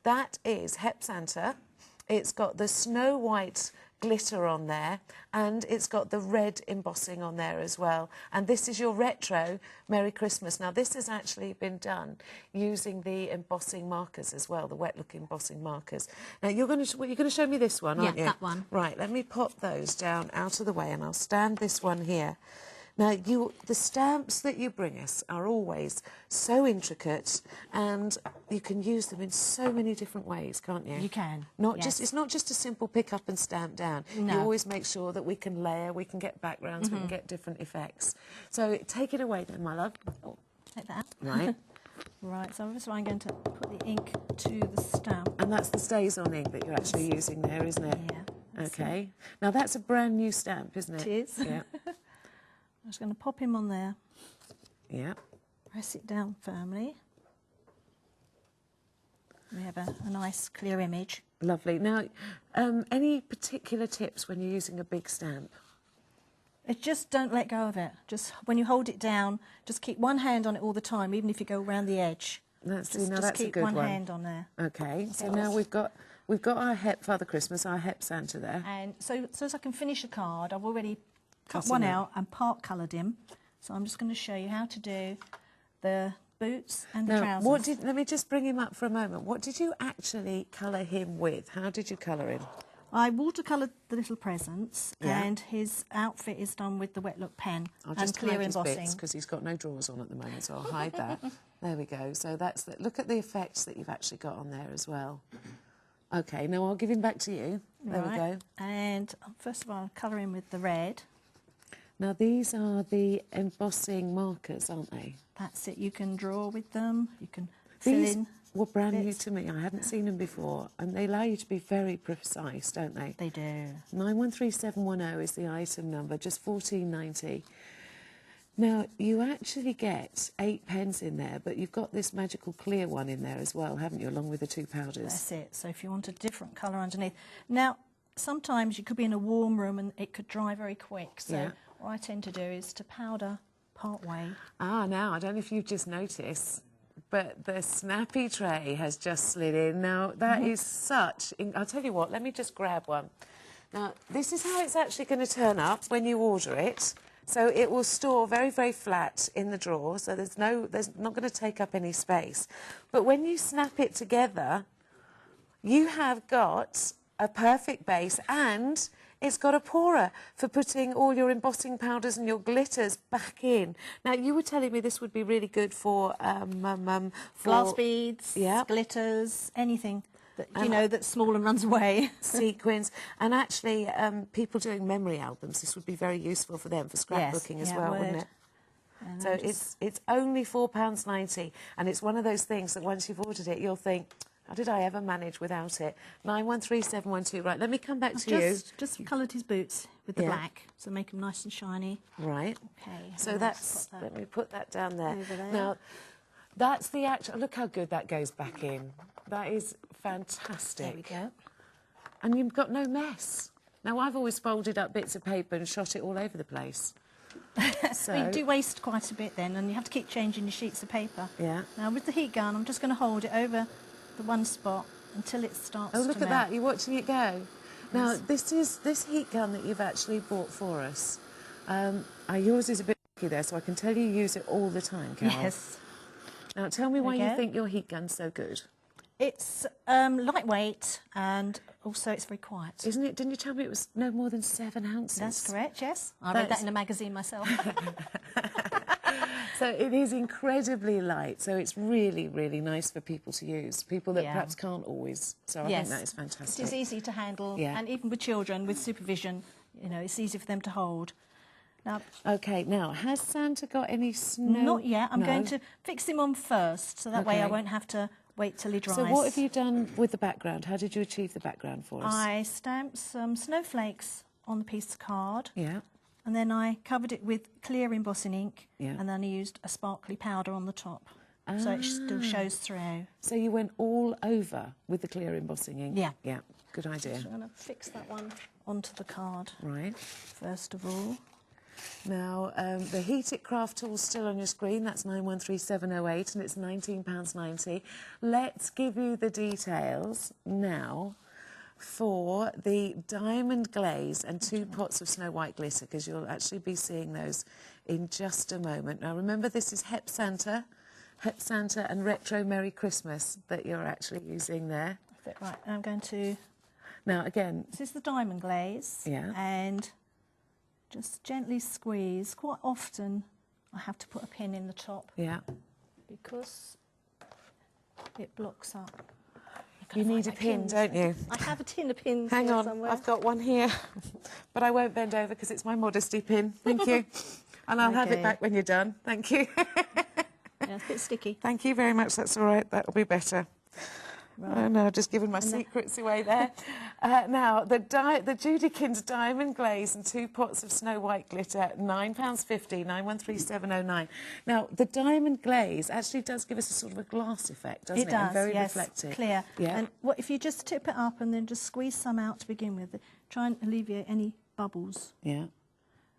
that is Hep Santa. It's got the snow white glitter on there, and it's got the red embossing on there as well. And this is your retro Merry Christmas. Now, this has actually been done using the embossing markers as well, the wet look embossing markers. Now, you're going to show me this one, aren't you? Yeah, that one. Right, let me pop those down out of the way, and I'll stand this one here. Now, the stamps that you bring us are always so intricate, and you can use them in so many different ways, can't you? You can. It's not just a simple pick up and stamp down. No. You always make sure that we can layer, we can get backgrounds, we can get different effects. So take it away then, my love. Oh, take that. Right. Right, so I'm going to put the ink to the stamp. And that's the Stays-On ink that you're actually using there, isn't it? Yeah. Okay. Now, that's a brand new stamp, isn't it? It is. Yeah. I'm just going to pop him on there. Yeah. Press it down firmly. We have a nice clear image. Lovely. Now, any particular tips when you're using a big stamp? It just don't let go of it. Just when you hold it down, just keep one hand on it all the time, even if you go around the edge. That's just a keep good one. one hand on there. Okay. So now we've got our Hep Father Christmas, our Hep Santa there. And so as I can finish a card, I've already cut Cut one him out and part coloured him. So I'm just going to show you how to do the boots and the trousers. Let me just bring him up for a moment. What did you actually colour him with? How did you colour him? I watercoloured the little presents, Yeah. and his outfit is done with the wet look pen I'll just and clear hide his embossing. bits because he's got no drawers on at the moment, so I'll hide that. There we go. So look at the effects that you've actually got on there as well. Okay, now I'll give him back to you. There we go. And first of all, I'll colour in with the red. Now these are the embossing markers, aren't they? That's it. You can draw with them. You can fill in. Were brand new bits. to me. I hadn't seen them before, and they allow you to be very precise, don't they? They do. 913710 is the item number, just $14.90. Now, you actually get 8 pens in there, but you've got this magical clear one in there as well, haven't you, along with the 2 powders? That's it. So if you want a different colour underneath. Now, sometimes you could be in a warm room and it could dry very quick. So Yeah. what I tend to do is to powder part way. Ah, now, I don't know if you've just noticed, but the snappy tray has just slid in. Now, that is such... I'll tell you what, let me just grab one. Now, this is how it's actually going to turn up when you order it. So it will store very, very flat in the drawer, so there's not going to take up any space. But when you snap it together, you have got a perfect base, and it's got a pourer for putting all your embossing powders and your glitters back in. Now, you were telling me this would be really good for Glass beads, yeah, glitters, anything that, you know, that's small and runs away. sequins, and actually people doing memory albums, this would be very useful for them for scrapbooking as well, wouldn't it? And So it's only £4.90, and it's one of those things that once you've ordered it, you'll think, how did I ever manage without it? 913712. Right, let me come back to you. Just coloured his boots with the black, so make them nice and shiny. Right. Okay. So let me put that down there. Over there. Now, that's the actual, look how good that goes back in. That is fantastic. There we go. And you've got no mess. Now, I've always folded up bits of paper and shot it all over the place. So you do waste quite a bit then, and you have to keep changing your sheets of paper. Yeah. Now, with the heat gun, I'm just going to hold it over the one spot until it starts to Oh, look at melt. that. You're watching it go. Now, this heat gun that you've actually bought for us. Yours is a bit tricky there, so I can tell you use it all the time, Carole. Yes. Now, tell me why you think your heat gun's so good. It's lightweight, and also it's very quiet. Isn't it? Didn't you tell me it was no more than 7 ounces? That's correct, yes. I read that in a magazine myself. So it is incredibly light, so it's really, really nice for people to use, people that perhaps can't always. So I think that is fantastic. It is easy to handle, Yeah. and even with children, with supervision, you know, it's easy for them to hold. Now, OK, now, has Santa got any snow? not yet. I'm going to fix him on first, so that way I won't have to wait till he dries. So what have you done with the background? How did you achieve the background for us? I stamped some snowflakes on the piece of card. Yeah. And then I covered it with clear embossing ink, Yeah. and then I used a sparkly powder on the top, so it still shows through. So you went all over with the clear embossing ink? Yeah. Yeah, good idea. So I'm going to fix that one onto the card, Right. first of all. Now, the Heat It craft tool's still on your screen. That's 913708 and it's £19.90. Let's give you the details now for the diamond glaze and 2 pots of Snow White glitter, because you'll actually be seeing those in just a moment. Now, remember, this is Hep Santa and Retro Merry Christmas that you're actually using there. Right, I'm going to... Now, again... This is the diamond glaze. Yeah. And just gently squeeze. Quite often, I have to put a pin in the top. Yeah. Because it blocks up. You need a pin, don't you? I have a tin of pins. Hang on, somewhere. I've got one here. But I won't bend over because it's my modesty pin. Thank you. And I'll have it back when you're done. Thank you. Yeah, it's a bit sticky. Thank you very much. That's all right. That'll be better. Right. Oh, no, I've just given my secrets away there. Now, the JudiKins diamond glaze and 2 pots of Snow White glitter, £9.50, 913709. Now, the diamond glaze actually does give us a sort of a glass effect, doesn't it? It does, and very yes, reflective. clear. Yeah. And what if you just tip it up and then just squeeze some out to begin with, try and alleviate any bubbles. Yeah.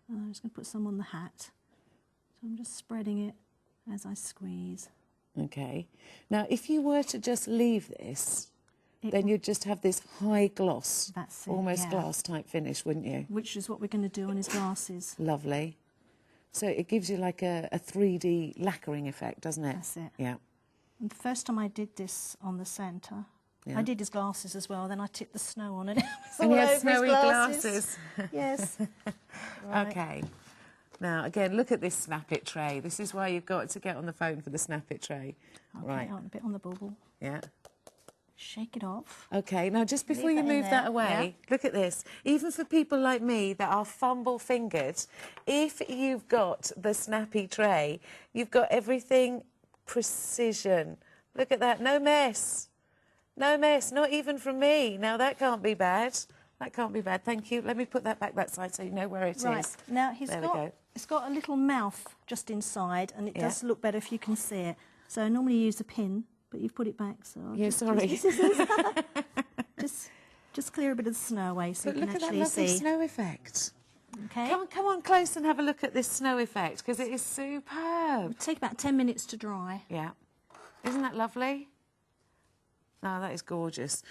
And I'm just going to put some on the hat. So I'm just spreading it as I squeeze. OK. Now, if you were to just leave this, then you'd just have this high gloss, That's it, almost glass type finish, wouldn't you? Which is what we're going to do on his glasses. Lovely. So it gives you like a 3D lacquering effect, doesn't it? That's it. Yeah. And the first time I did this on the Santa, Yeah. I did his glasses as well, then I tipped the snow on it. And he all had over his snowy glasses. Yes. Right. OK. Now, again, look at this Snap It tray. This is why you've got to get on the phone for the Snap It tray. Okay, Right. a bit on the bubble. Yeah. Shake it off. OK, now just before Leave you that in move that there, away, look at this. Even for people like me that are fumble-fingered, if you've got the snappy tray, you've got everything precision. Look at that, no mess. No mess, not even from me. Now, that can't be bad. That can't be bad. Thank you. Let me put that back that side so you know where it is. Right, now it's got a little mouth just inside, and it does look better if you can see it. So I normally use a pin, but you've put it back, so I'll sorry. Just clear a bit of the snow away so you can actually see. Look at that lovely snow effect. Okay. Come on close and have a look at this snow effect, because it is superb. It'll take about 10 minutes to dry. Yeah. Isn't that lovely? No, that is gorgeous.